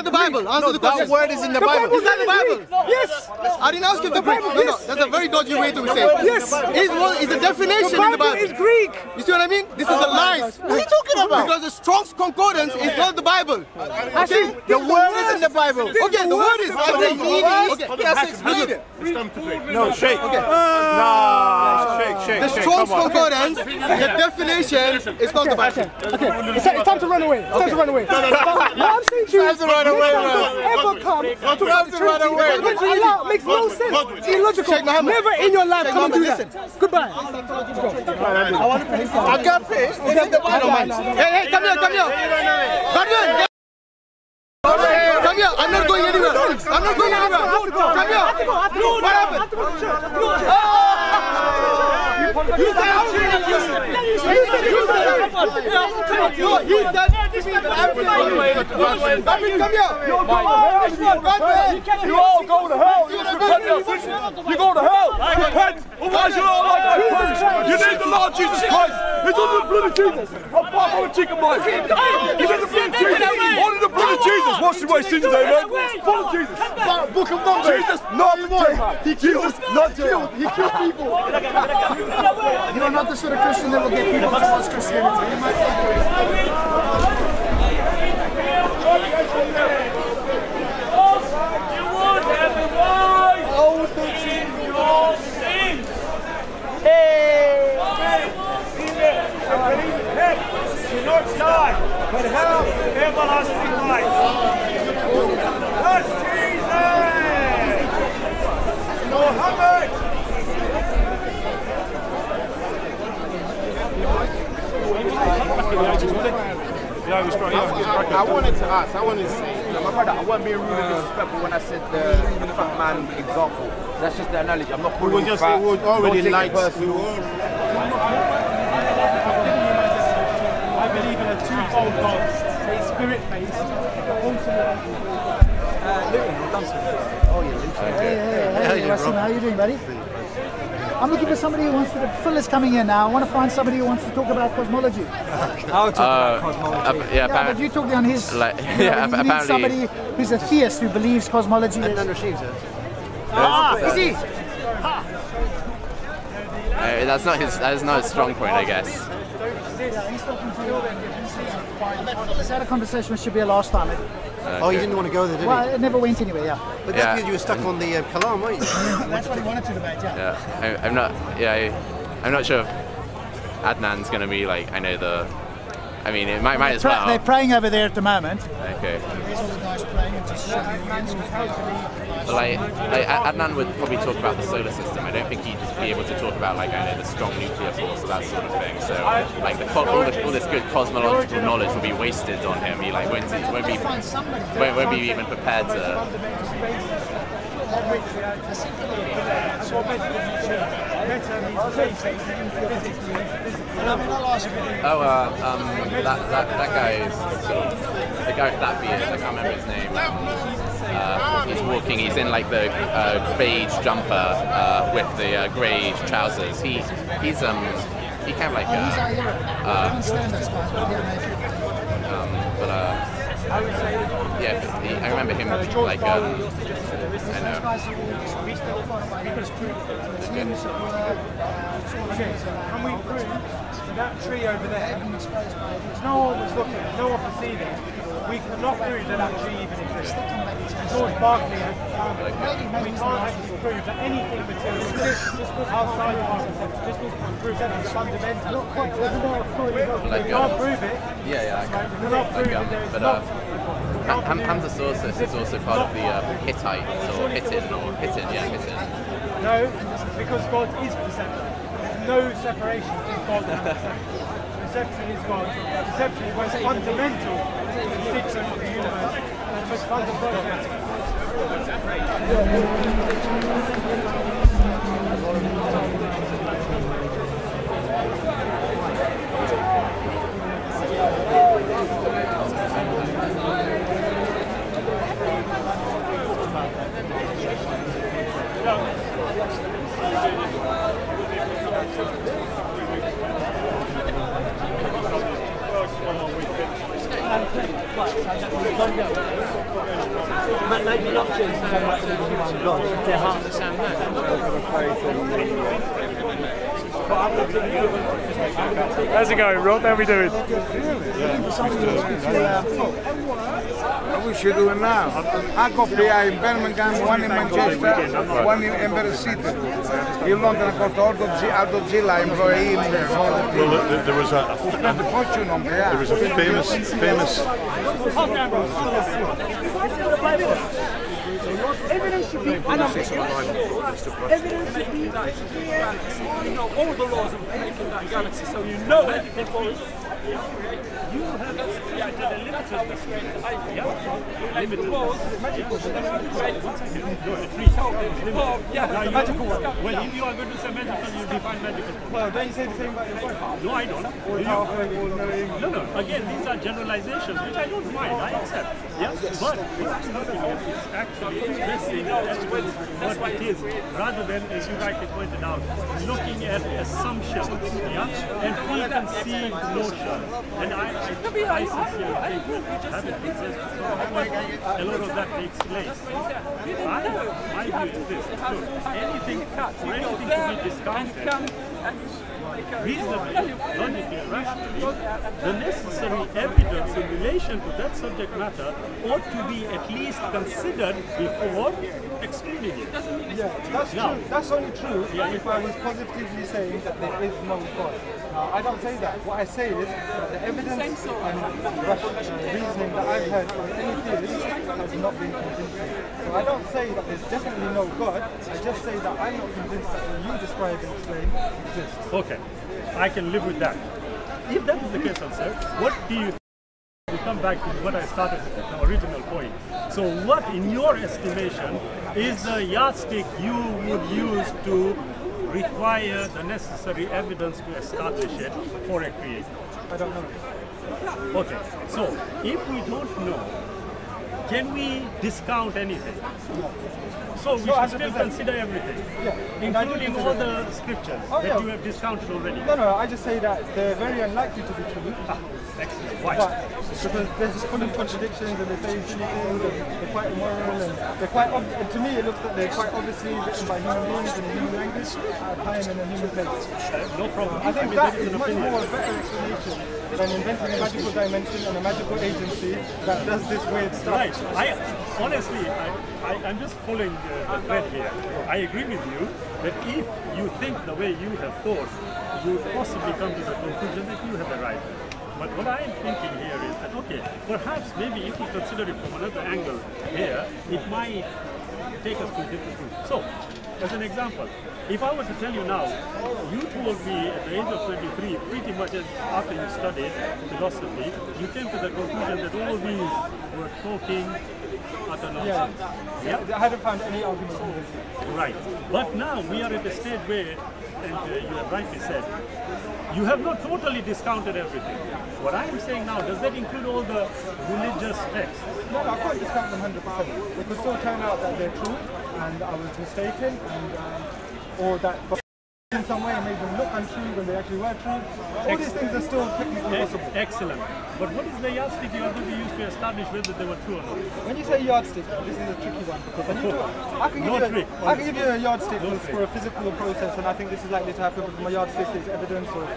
that the Bible? Answer the question. That word is in the Bible. Is that the Bible? Yes. I didn't ask you if the Bible. No, that's a very dodgy way to say it. Yes. Is a definition in the Bible. Is Greek. You see what I mean? This is a lie. What are you talking about? Because the Strong's Concordance is not the Bible. Okay? The word is in the Bible. Okay, the word is. Okay. He has to explain it. No, shake. Okay. Nah, shake. The Strong's Concordance, the definition is not the Bible. Okay. It's time to run away. It's time to run away. What I'm saying to you is, to run away, ever come to time to run away. Allah makes no sense. Illogical. Never in your life come and do that. Goodbye. Agape is in the Bible. Hey, come here. Come here. Come here. I'm not going anywhere. I'm not going anywhere. Come here. What happened? You said You all go to hell. You go to hell. Repent. Otherwise you're all like that. You need the Lord Jesus Christ. It's under the blood of Jesus. I'm part of a chicken bite. It's under the blood of Jesus. Only the blood of Jesus washes away sins, amen. Follow Jesus. Book of Numbers. Jesus, not Jihad. He killed, not killed. He killed people. You're not the sort of Christian that will get people towards Christianity. Do not die, but have everlasting life. That's Jesus! Muhammad! I wanted to ask, I wanted to say, my brother, I wasn't being rude and disrespectful when I said the fat man example. That's just the analogy. I'm not calling you fat. We were already like personal. I believe in a twofold God, a spirit-based, but ultimately Hey, Hashim, how are you doing, buddy? I'm looking for somebody who wants to. Phil is coming in now. I want to find somebody who wants to talk about cosmology. I'll talk about cosmology. Yeah, but you're talking on his. Like, you need somebody who's a theist who believes cosmology. And then receives it. Is he? That's not his strong point, I guess. Yeah, he's talking to you. Phyllis had a conversation with Shabir last time. Oh, you didn't want to go there, did you? Well, it never went anywhere, yeah. But that's because you were stuck on the Kalam, weren't you? That's what he wanted to debate, yeah. I'm not sure if Adnan's going to be like, I mean, it might as well. They're praying over there at the moment. Okay. There's all the guys praying and just showing the audience. But like Adnan would probably talk about the solar system. I don't think he'd be able to talk about like the strong nuclear force or that sort of thing. So like all this good cosmological knowledge will be wasted on him. He like won't be even prepared to. That guy is sort of the guy with that beard. I can't remember his name. He's walking. He's in like the beige jumper with the grey trousers. He kind of like I remember him like I know. Can we prove that tree over there? No one was looking, no one perceiving. We cannot prove that that tree even exists. George Berkeley has found it. We can't actually prove that anything material exists outside of our concept. This was proof that it's fundamental. We can't prove it. Yeah, we cannot prove that there is not. Hamza Sources is also part of the Hittites or Hittin. No, because God is perception. There's no separation between God and perception. Perception is God. Perception is most fundamental constituent of the universe. And most fundamental. that may be not choosing so much of the human God, their hearts. How's it going, Rob? How are we doing? I wish you do it now. I got player in Birmingham, one in Manchester, one in Embassy City. In London, I got Aldo Gilla employee. Well, there was a fortune on player. There was a famous. Evidence should be unambiguous. Evidence should be clear. You know all the laws of the galaxy, so you know that before you have created a limitedness rate. Limited laws, magical. Yeah, magical one. Well, if you are going to say magical, you define magical. Well, don't you say the same about your wife? No, I don't. No. Again, these are generalizations, which I don't mind. I accept. Yeah, but what I'm looking at is actually expressing what it is, rather than, as you rightly pointed out, looking at assumptions, and preconceived notions. And I sincerely think, having been said, a lot of that takes place. My view is this: look, anything to be discounted, reasonably, logically, rationally, the necessary evidence in relation to that subject matter ought to be at least considered before excluding it. Yeah, that's true. That's only true if I was positively saying that there is no God. I don't say that. What I say is that the evidence and reasoning that I've heard from any theorist has not been convincing. So I don't say that there's definitely no God. I just say that I'm not convinced that what you describe and explain exists. Okay, I can live with that. If that is the case, sir, what do you think? We come back to what I started with, the original point. So what, in your estimation, is the yardstick you would use to require the necessary evidence to establish it for a creator? I don't know. Okay, so if we don't know, can we discount anything? No. So we should still consider everything, including all the scriptures that you have discounted already. No, I just say that they're very unlikely to be true. Excellent. Why? Because they're just full of contradictions and they say silly things and they're quite immoral and they're quite, to me it looks like they're quite obviously written by human beings in a human language at a time and a human place. No problem. I think that is much more a better explanation than inventing a magical dimension and a magical agency that does this weird stuff. Right. Honestly, I'm just following the thread here. I agree with you that if you think the way you have thought, you would possibly come to the conclusion that you have arrived at. But what I am thinking here is that, okay, perhaps maybe if we consider it from another angle here, it might take us to a different route. So, as an example, if I were to tell you now, you told me at the age of 23, pretty much after you studied philosophy, you came to the conclusion that all these were talking utter nonsense. Yeah, I hadn't found any argument convincing. Right. But now we are at a stage where, and you have rightly said, you have not totally discounted everything. What I am saying now, does that include all the religious texts? No, I can't discount them 100%. It could still turn out that they're true and I was mistaken, and or that in some way made them look untrue when they actually were true. All these things are still technically possible. Excellent. But what is the yardstick you are going to use to establish whether they were true or not? When you say yardstick, this is a tricky one because when you I can give you a yardstick for a physical process, and I think this is likely to happen because my yardstick is evidence or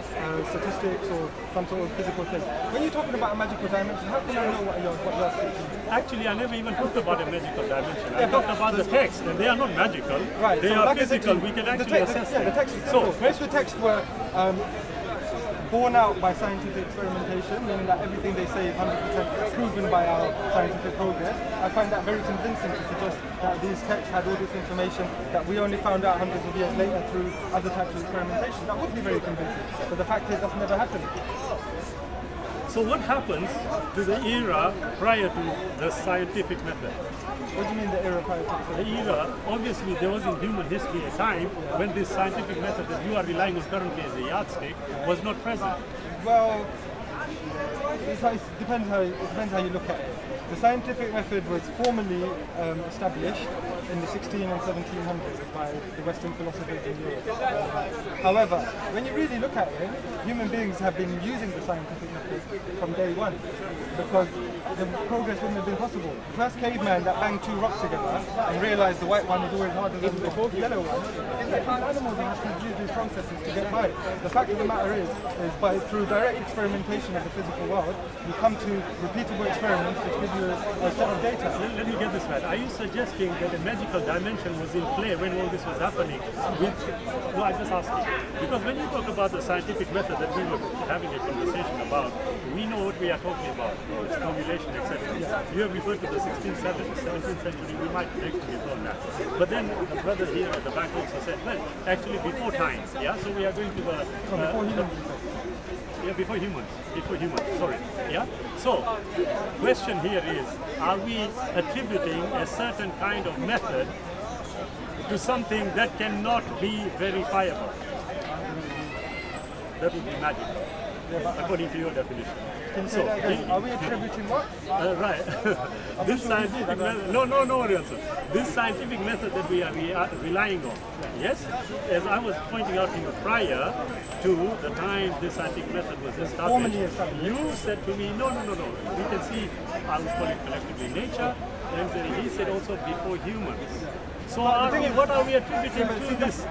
statistics or some sort of physical thing. When you're talking about a magical dimension, how can I know what yardstick is? Actually, I never even talked about a magical dimension. I talked about the text, and they are not magical. Right. They are physical. We can actually assess them. The text is most of the texts were borne out by scientific experimentation, meaning that everything they say is 100% proven by our scientific progress. I find that very convincing to suggest that these texts had all this information that we only found out hundreds of years later through other types of experimentation. That would be very convincing. But the fact is that's never happened. So what happens to the era prior to the scientific method? What do you mean the era prior to the era? Obviously there was in human history a time when this scientific method that you are relying on currently as a yardstick was not present. Well, it depends how you look at it. The scientific method was formally established in the 16 and 1700s by the Western philosophers in Europe. However, when you really look at it, human beings have been using the scientific method from day one, because the progress wouldn't have been possible. The first caveman that banged two rocks together and realized the white one was always harder than the yellow one, is that animals have to use these processes to get by. The fact of the matter is through direct experimentation of the physical world, you come to repeatable experiments which give you a set of data. Let me get this right. Are you suggesting that a magical dimension was in play when all this was happening? No, I just asked you. Because when you talk about the scientific method that we were having a conversation about, we know what we are talking about, its formulation, etc. You have referred to the 16th, 17th century, we might actually call that. But then the brother here at the back also said, well, actually before time, yeah? So we are going to the... before humans, sorry. Yeah? So, question here is, are we attributing a certain kind of method to something that cannot be verifiable? That would be magical, according to your definition. Can you say that again? Are we attributing what? Right. This scientific method, no answer. This scientific method that we are relying on, yes? As I was pointing out to you prior to the time this scientific method was established, you said to me, no. We can see, I would call it collectively nature, and he said also before humans. So what are we attributing to this?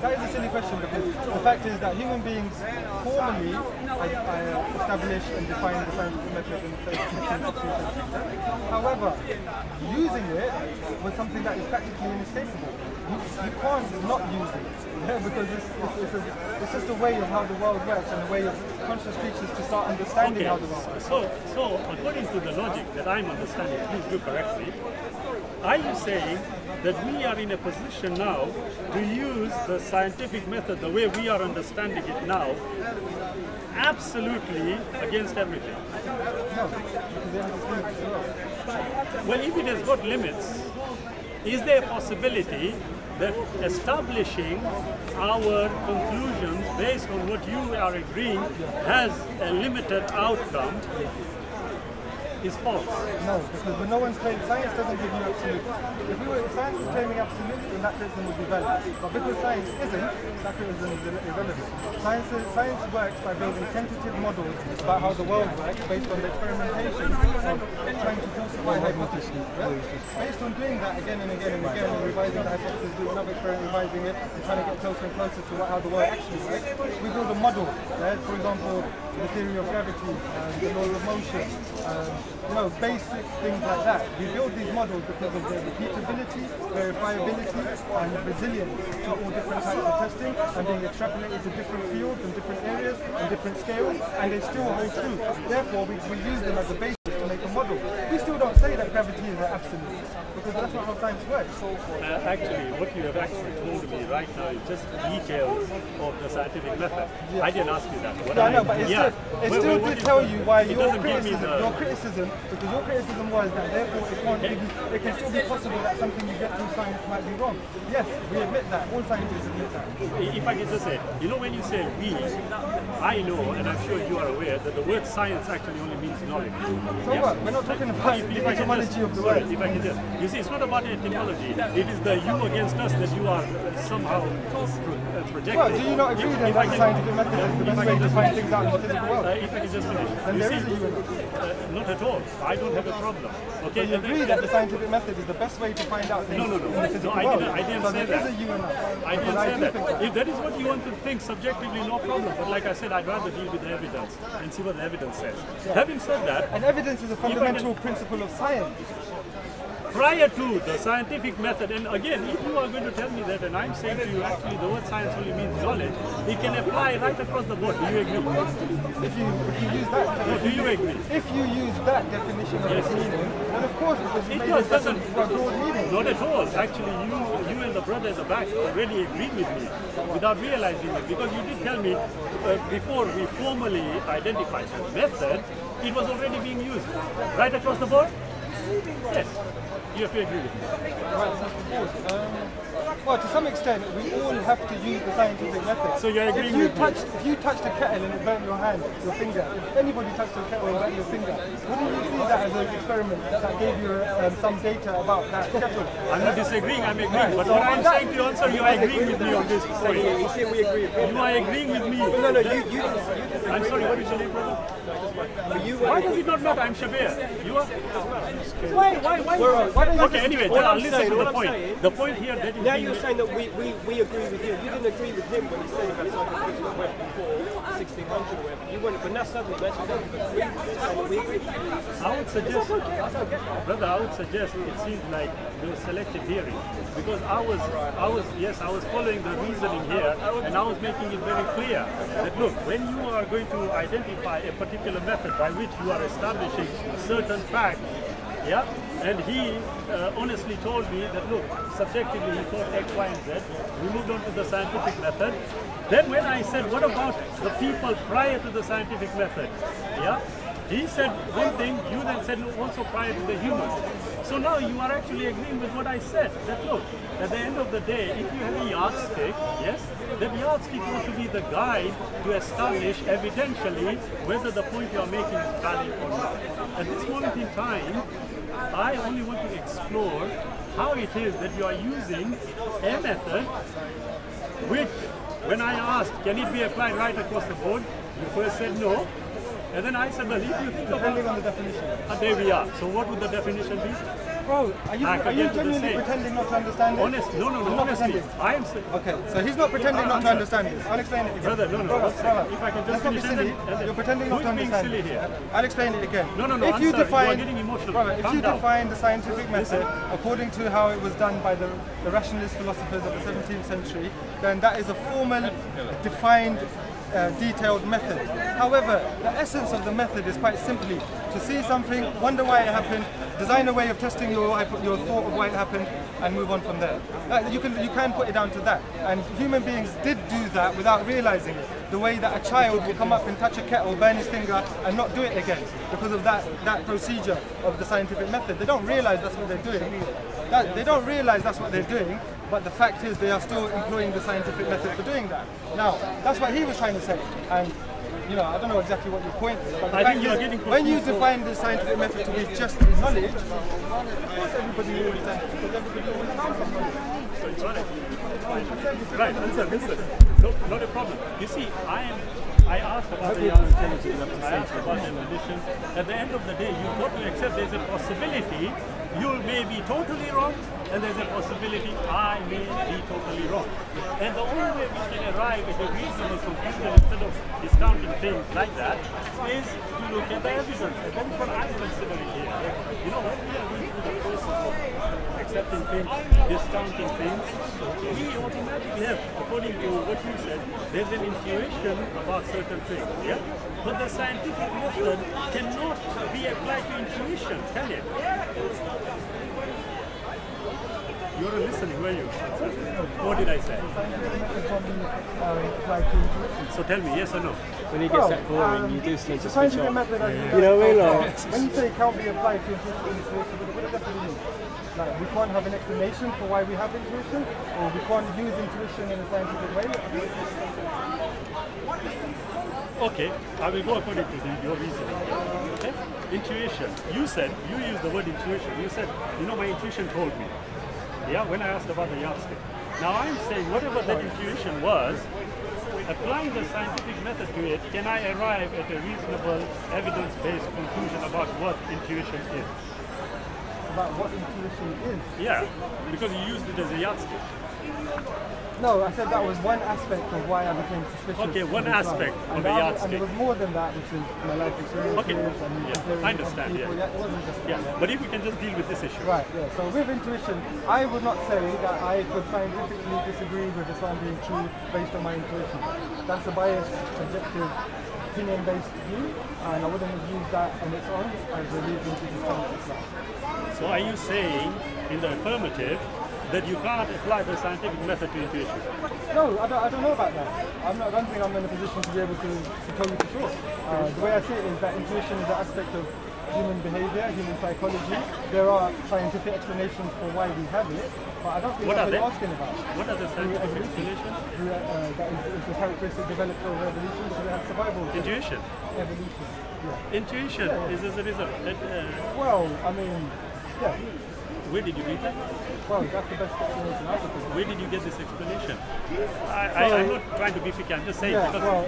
That is a silly question, because the fact is that human beings formally established and defined the scientific method in the 15th century. However, using it was something that is practically inescapable. You can't not use it, because it's just a way of how the world works and a way of conscious creatures to start understanding how the world works. So according to the logic that I'm understanding, please do correctly, are you saying that we are in a position now to use the scientific method the way we are understanding it now absolutely against everything? No, because it has its limits as well. Well, if it has got limits, is there a possibility that establishing our conclusions based on what you are agreeing has a limited outcome is false? No, because no one's claiming, science doesn't give you absolutes. If science was claiming absolutes, then that criticism would be valid. But because science isn't, that criticism is irrelevant. Science works by building tentative models about how the world works based on the experimentation of trying to falsify hypotheses. Based on doing that again and again and again, and revising the hypothesis, doing another experiment, revising it, and trying to get closer and closer to how the world actually works, we build a model. For example, the theory of gravity, the laws of motion, basic things like that. We build these models because of their repeatability, verifiability, and resilience to all different types of testing, and being extrapolated to different fields and different areas and different scales, and they still hold true. Therefore, we use them as a basis to make a model. We still don't say that gravity is an absolute, because that's not how science works. Actually, what you have actually told me right now is just details of the scientific method. Yeah. I didn't ask you that. I know, but it still did tell you why your criticism, because your criticism was that therefore it can still be possible that something you get through science might be wrong. Yes, we admit that. All scientists admit that. If I can just say, when you say we, I know, and I'm sure you are aware, that the word science actually only means knowledge. So what? We're not talking about the etymology of the word. If I can just, you see, it's not about etymology. It is the you against us that you are somehow projecting. Well, do you not agree that the scientific method is the best way to find things out in the physical world? If I can just finish. And there is a you in not at all. I don't have a problem. Okay. So you agree that the scientific method is the best way to find out things in the physical world? I didn't say that. There is a you in us. I didn't say that. If that is what you want to think subjectively, no problem. But like I said, I'd rather deal with the evidence and see what the evidence says. Yeah. Having said that, and evidence is a fundamental principle of science. Prior to the scientific method, and again, if you are going to tell me that, and I'm saying to you, actually, the word science only means knowledge, it can apply right across the board. Do you agree? If you use that, no, do you agree? If you use that definition of its meaning, then of course, because you made it doesn't a broad meaning. Not at all. Actually, you and the brother at the back already agreed with me without realizing it, because you did tell me before we formally identified the method, it was already being used right across the board. Yes. You have to agree with me. Well, to some extent, we all have to use the scientific method. So you're agreeing with me? If you touched a kettle and it burnt your hand, your finger, if anybody touched a kettle and burnt your finger, wouldn't you see that as an experiment that gave you some data about that kettle? I'm not disagreeing, I'm agreeing. But what I'm saying to answer, you are agreeing with me on this point. He said we agree with him. You are agreeing with me. No, you I'm sorry, what is your name, brother? Why does it not matter? I'm Shabir. You are? Why? Okay, anyway, I'll listen to the point. The point here that now you're saying that we agree with you. You didn't agree with him when he said about something that went before 1600 or whatever. You weren't, but now suddenly we agree. I would suggest, brother, I would suggest it seems like there was selective hearing, because I was following the reasoning here, and I was making it very clear that look, when you are going to identify a particular method by which you are establishing certain facts, yeah, and he honestly told me that look, subjectively he thought X, Y, and Z. We moved on to the scientific method. Then when I said, what about the people prior to the scientific method? Yeah, he said one thing, you then said no, also prior to the humans. So now you are actually agreeing with what I said. That look, at the end of the day, if you have a yardstick, yes, the yardstick ought to be the guide to establish evidentially whether the point you are making is valid or not. At this moment in time, I only want to explore how it is that you are using a method which, when I asked, can it be applied right across the board, you first said no. And then I said, well, if you think about Depending on the definition. There we are. So what would the definition be? Bro, are you genuinely pretending not to understand it? Honestly, no, honestly. I am saying. Okay, so he's not pretending not to understand this. I'll explain it again. Brother, no. If I can just finish silly. You're pretending not to understand being silly here? I'll explain it again. No, if you define, you are getting emotional. Brother, if you Calm define the scientific method according to how it was done by the rationalist philosophers of the 17th century, then that is a formal, defined, detailed method. However, the essence of the method is quite simply to see something, wonder why it happened, design a way of testing your thought of why it happened, and move on from there. You can put it down to that. And human beings did do that without realizing it. The way that a child will come up and touch a kettle, burn his finger, and not do it again because of that procedure of the scientific method. They don't realize that's what they're doing. They don't realize that's what they're doing. But the fact is they are still employing the scientific method for doing that. Now, that's what he was trying to say. And, you know, I don't know exactly what your point is. But the fact is, when you define the scientific method to be just knowledge, of course everybody will understand, because everybody will have some knowledge. Right, listen. No, not a problem. You see, I asked about the definition. At the end of the day, you've got to accept there's a possibility you may be totally wrong, and there's a possibility I may be totally wrong. And the only way we can arrive at a reasonable conclusion instead of discounting things like that is to look at the evidence. And that's what I'm considering here. You know, when we are going through the process of accepting things, discounting things, we automatically have, according to what you said, there's an intuition about certain things. Yeah? But the scientific method cannot be applied to intuition, can it? You're listening, were you? What did I say? So tell me, yes or no? When he gets that boring, you do seem to switch off. You know what I mean? When you say it can't be applied to intuition, what does that mean? Like, we can't have an explanation for why we have intuition, or we can't use intuition in a scientific way? Okay, I will go according to your reasoning. Okay? Intuition. You used the word intuition. You said, you know, my intuition told me. Yeah, when I asked about the yardstick. Now I'm saying whatever that intuition was, applying the scientific method to it, can I arrive at a reasonable evidence-based conclusion about what intuition is? About what intuition is? Yeah, because you used it as a yardstick. No, I said that was one aspect of why I became suspicious. Okay, one aspect of a yardstick. And it was more than that, which is my life experiences. Okay, yeah, I understand, yeah. It wasn't just but if we can just deal with this issue. Right, yeah. So with intuition, I would not say that I could scientifically disagree with Islam being true based on my intuition. That's a biased, subjective, opinion-based view, and I wouldn't have used that on its own as a reason to discount Islam. So are you saying, in the affirmative, that you can't apply the scientific method to intuition? No, I don't know about that. I don't think I'm in a position to be able to tell you for sure. The way I see it is that intuition is an aspect of human behavior, human psychology. There are scientific explanations for why we have it, but I don't think that's what you're asking about. What are the scientific explanations? That is a characteristic developed over evolution because we have survival. Intuition. Evolution. Yeah. Intuition is as a result. Well, I mean, yeah. Where did you read that? Well, that's the best explanation I could think. Where did you get this explanation? I'm not trying to be picky, I'm just saying. Yeah, because well,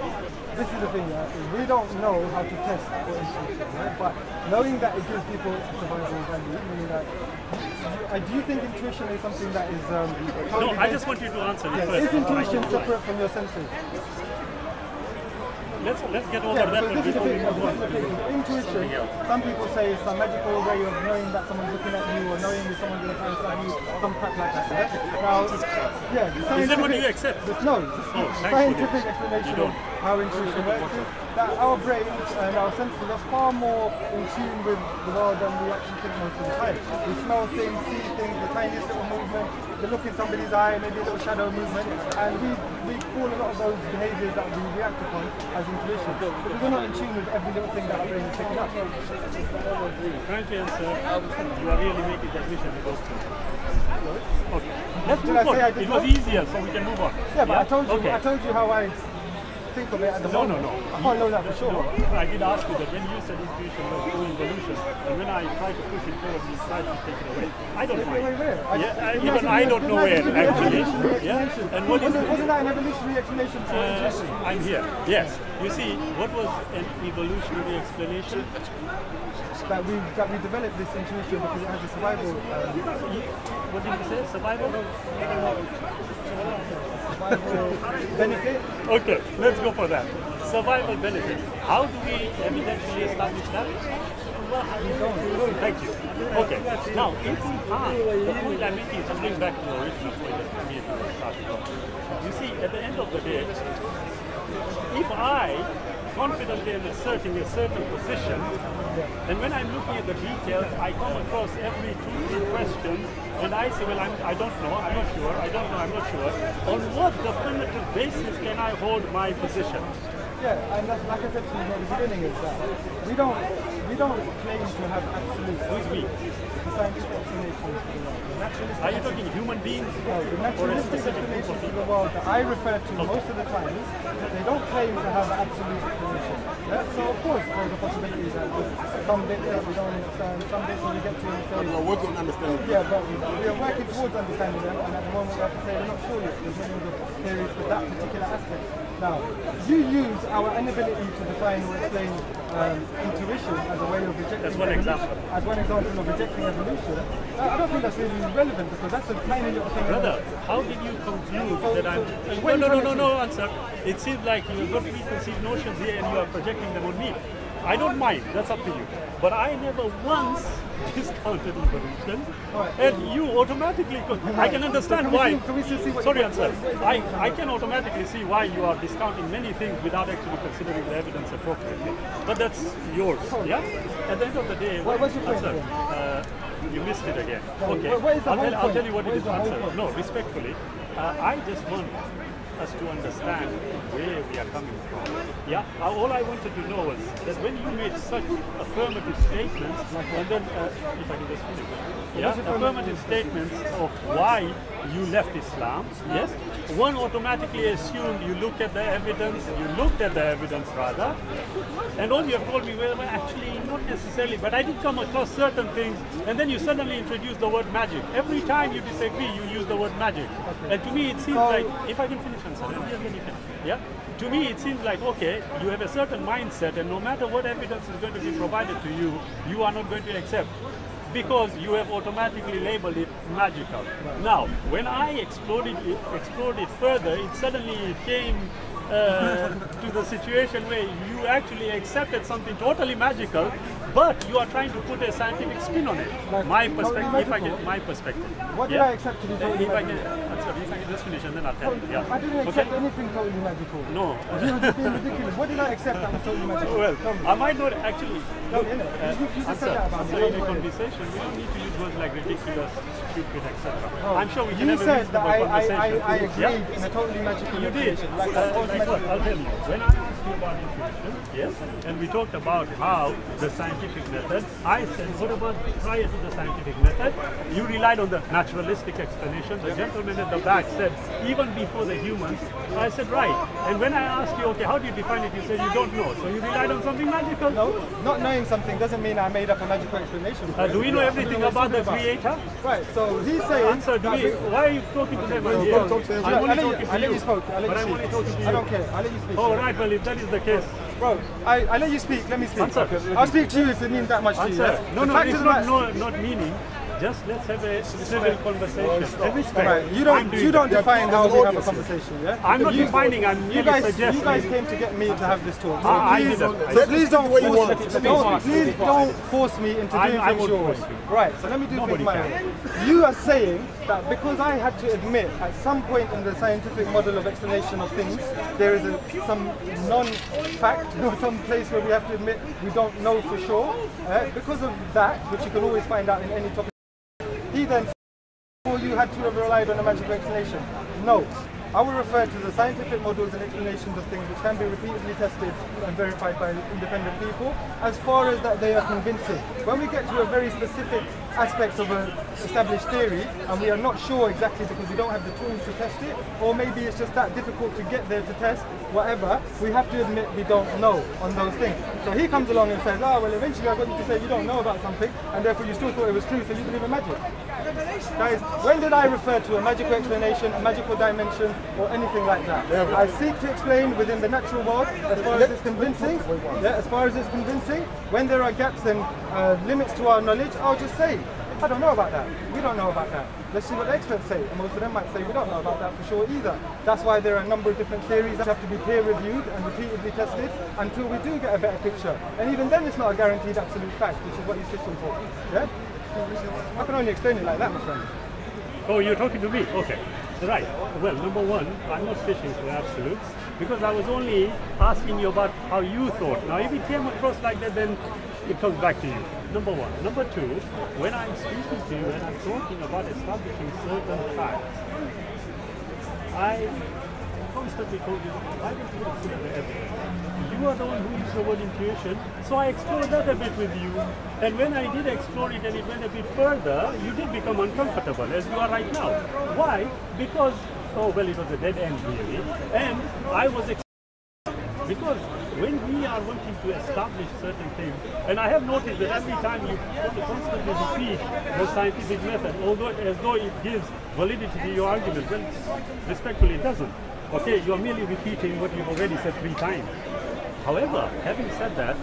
this is the thing, we don't know how to test for intuition, right? But knowing that it gives people survival value, meaning that, do you think intuition is something that is totally No, I just want you to answer it first. Is intuition separate from your senses? Let's get over that one before we move on. Intuition, some people say it's a magical way of knowing that someone's looking at you or knowing if someone's going to try and stab you, some crap like that. Right? Now, yeah, is that what you accept? No, scientific explanation of how intuition works is that our brains and our senses are far more in tune with the world than we actually think most of the time. We smell things, see things, the tiniest little movement, the look in somebody's eye, maybe a little shadow movement, and we call a lot of those behaviours that we react upon as intuition, but we're not in tune with every little thing that our brain is picking up. Frankly, answer, you are really making that vision with those two. Okay, let's move on. It was easier, so we can move on. Yeah, but I told you how I think of it at the moment. No. I can't know that for sure. No, I did ask you that when you said intuition was through evolution, and when I tried to push it forward, you tried to take it away. I don't know. Even I don't know where, actually. Yeah? And what is wasn't that an evolutionary explanation for intuition? I'm here. Yes. You see, what was an evolutionary explanation? That we developed this intuition because it has a survival. What did you say? Survival? Survival benefit. Okay, let's go for that. Survival benefit. How do we evidently establish that? Thank you. Okay, now if we can't, the point I'm making is to bring back to the original point that me and you started off. You see, at the end of the day, if I confidently am asserting a certain position, and when I'm looking at the details, I come across every 2-3 questions, and I say, well, I don't know, I'm not sure, I don't know, I'm not sure. On what definitive basis can I hold my position? Yeah, and that's, like I said to you at the beginning, is that we don't claim to have absolute. Who's we? The scientific explanations for the world. Are you talking human beings? No, the naturalistic explanations for the world that I refer to most of the time, they don't claim to have an absolute explanation. Yeah? So of course there's a possibility that there's some bits that we don't understand, some bits that we get to and say, we're working on understanding. Yeah, but we are working towards understanding them, and at the moment we have to say we're not sure yet. There's millions of theories for that particular aspect. Now, you use our inability to define or explain intuition as a way of rejecting As one example of rejecting evolution. I don't think that's really relevant because that's a tiny little thing. Brother, how did you conclude that I'm... No, answer. It seems like you've got preconceived notions here and you are projecting them on me. I don't mind, that's up to you. But I never once discounted evolution, and you automatically... I can understand why... Sorry, answer. I can automatically see why you are discounting many things without actually considering the evidence appropriately. But that's yours, yeah? At the end of the day... What's your point? You missed it again. Okay, I'll tell you what it is, answer. No, respectfully, I just want us to understand where we are coming from. Yeah, all I wanted to know was that when you made such affirmative statements, and then, if I can just finish, affirmative statements of why you left Islam, yes, one automatically assumed you looked at the evidence, rather, and all you have told me, well, actually, not necessarily, but I did come across certain things, and then you suddenly introduce the word magic. Every time you disagree, you use the word magic. And to me, it seems like, if I can finish answering, then you can. Yeah? To me, it seems like, okay, you have a certain mindset, and no matter what evidence is going to be provided to you, you are not going to accept, because you have automatically labeled it magical. Now, when I explored it further, it suddenly came to the situation where you actually accepted something totally magical, but you are trying to put a scientific spin on it. My perspective, if I get my perspective. What did I accept to be totally magical? If I can just finish and then I'll tell you. Yeah. I didn't accept anything totally magical. No. You were just being ridiculous. What did I accept that was totally magical? Well, I might not actually. Look, you just said that about me. In a conversation, we don't need to use words like ridiculous, stupid, etc. I'm sure we can have a reasonable conversation. I agreed in a totally magical You did. Like I'll tell you. When I asked you about intuition, yes, and we talked about how the scientific method, I said, what about prior to the scientific method? You relied on the naturalistic explanation. The gentleman at the back said, even before the humans, I said, right. And when I asked you, okay, how do you define it? You said you don't know. So you relied on something magical? No, not knowing something doesn't mean I made up a magical explanation. Do we know everything about the creator? Right, so he's saying... Answer, why are you talking to them? I'm only talking to you. I let you speak. But I'm only talking to you. I don't care. I let you speak. Oh, right. Well, if that is the case. Bro, I let you speak. Let me speak. Answer. I'll speak to you if it means that much to you. No, no, it's not meaning. Just let's have a civil conversation. Right. You don't define how we have a conversation, yeah? I'm not defining, I'm suggesting. You guys came to get me to have this talk. So please don't force me into doing things your way. Right, so let me do things my way. You are saying that because I had to admit at some point in the scientific model of explanation of things, there is some non-fact or some place where we have to admit we don't know for sure. Because of that, which you can always find out in any topic, he then said, well, you had to have relied on a magical explanation. No. I will refer to the scientific models and explanations of things which can be repeatedly tested and verified by independent people, as far as that they are convincing. When we get to a very specific aspect of an established theory, and we are not sure exactly because we don't have the tools to test it, or maybe it's just that difficult to get there to test, whatever, we have to admit we don't know on those things. So he comes along and says, oh, well, eventually I got you to say you don't know about something, and therefore you still thought it was true, so you believe in magic. Guys, when did I refer to a magical explanation, a magical dimension, or anything like that? I seek to explain within the natural world as far as it's convincing. Yeah, as far as it's convincing. When there are gaps and limits to our knowledge, I'll just say, I don't know about that. We don't know about that. Let's see what the experts say. And most of them might say we don't know about that for sure either. That's why there are a number of different theories that have to be peer reviewed and repeatedly tested until we do get a better picture. And even then it's not a guaranteed absolute fact, which is what he's fishing for. Yeah? I can only explain it like that, my friend. Oh, you're talking to me? Okay. Right. Well, number one, I'm not fishing for absolutes because I was only asking you about how you thought. Now, if it came across like that, then it comes back to you. Number one. Number two, when I'm speaking to you and I'm talking about establishing certain facts, I constantly told you, I don't want to put the evidence. You are the one who used the word intuition, so I explored that a bit with you. And when I did explore it and it went a bit further, you did become uncomfortable, as you are right now. Why? Because, oh well, it was a dead end really. And I was because when we are wanting to establish certain things, and I have noticed that every time you constantly repeat the scientific method, although as though it gives validity to your argument, well, respectfully it doesn't. Okay, you're merely repeating what you've already said 3 times. However, having said that,